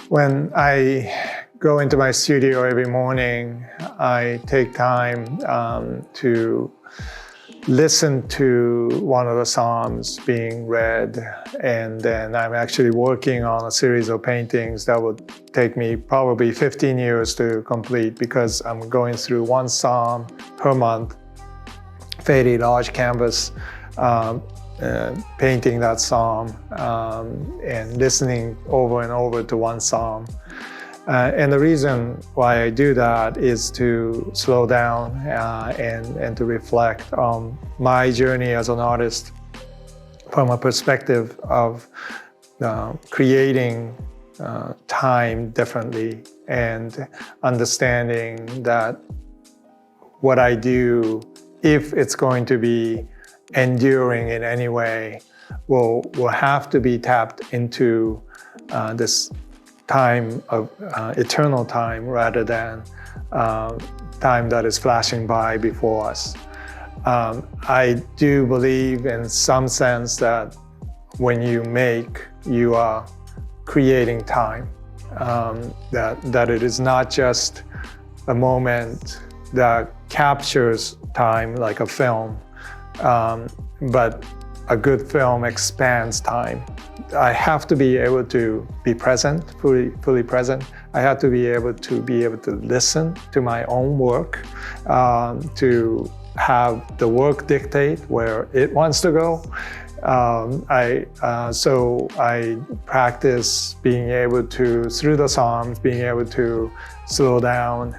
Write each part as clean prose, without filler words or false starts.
When I go into my studio every morning, I take time to listen to one of the psalms being read, and then I'm actually working on a series of paintings that would take me probably 15 years to complete, because I'm going through one psalm per month, fairly large canvas, painting that psalm and listening over and over to one psalm. And the reason why I do that is to slow down and to reflect on my journey as an artist from a perspective of creating time differently, and understanding that what I do, if it's going to be enduring in any way, will have to be tapped into this time of eternal time, rather than time that is flashing by before us. I do believe in some sense that when you make, you are creating time, that it is not just a moment that captures time like a film, but a good film expands time. I have to be able to be present, fully present. I have to be able to listen to my own work, to have the work dictate where it wants to go. So I practice being able to, through the Psalms, being able to slow down,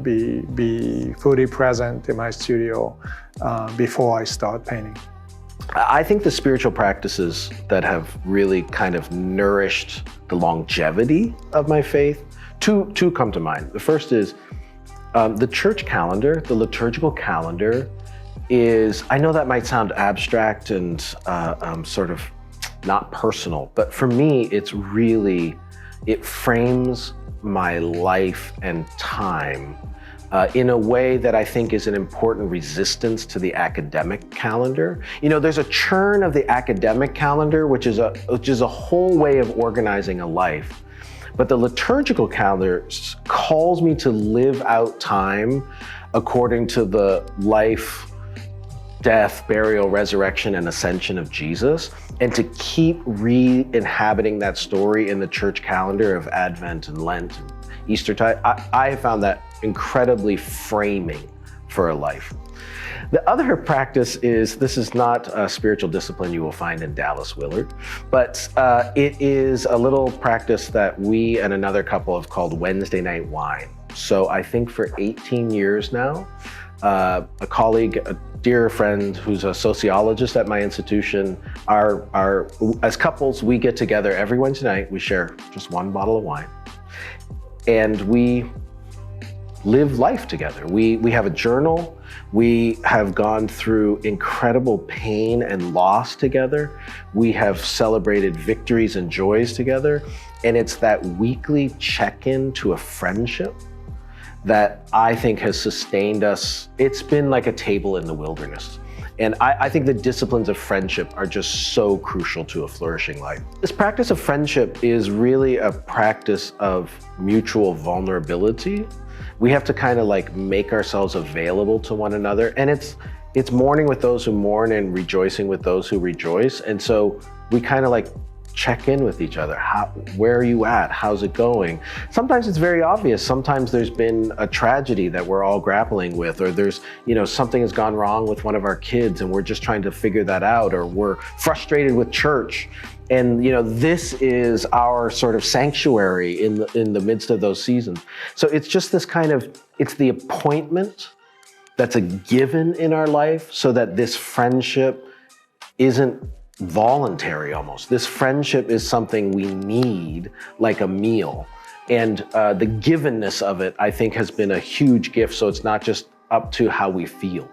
be fully present in my studio before I start painting. I think the spiritual practices that have really kind of nourished the longevity of my faith, two come to mind. The first is the church calendar, the liturgical calendar is, I know that might sound abstract and sort of not personal, but for me, it frames my life and time in a way that I think is an important resistance to the academic calendar. You know, there's a churn of the academic calendar, which is a whole way of organizing a life. But the liturgical calendar calls me to live out time according to the life, death, burial, resurrection, and ascension of Jesus, and to keep re-inhabiting that story in the church calendar of Advent and Lent and Eastertide. I have found that incredibly framing for a life. The other practice is, this is not a spiritual discipline you will find in Dallas Willard, but it is a little practice that we and another couple have called Wednesday night wine. So I think for 18 years now, a colleague, a dear friend who's a sociologist at my institution, as couples, we get together every Wednesday night, we share just one bottle of wine, and we live life together. We have a journal. We have gone through incredible pain and loss together. We have celebrated victories and joys together. And it's that weekly check-in to a friendship that I think has sustained us. It's been like a table in the wilderness. And I think the disciplines of friendship are just so crucial to a flourishing life. This practice of friendship is really a practice of mutual vulnerability. We have to kind of like make ourselves available to one another. And it's mourning with those who mourn and rejoicing with those who rejoice. And so we kind of like check in with each other. Where are you at? How's it going? Sometimes it's very obvious. Sometimes there's been a tragedy that we're all grappling with, or there's, something has gone wrong with one of our kids and we're just trying to figure that out, or we're frustrated with church. And this is our sort of sanctuary in the midst of those seasons. So it's just this it's the appointment that's a given in our life, so that this friendship isn't voluntary almost. This friendship is something we need, like a meal. And the givenness of it, I think, has been a huge gift. So it's not just up to how we feel.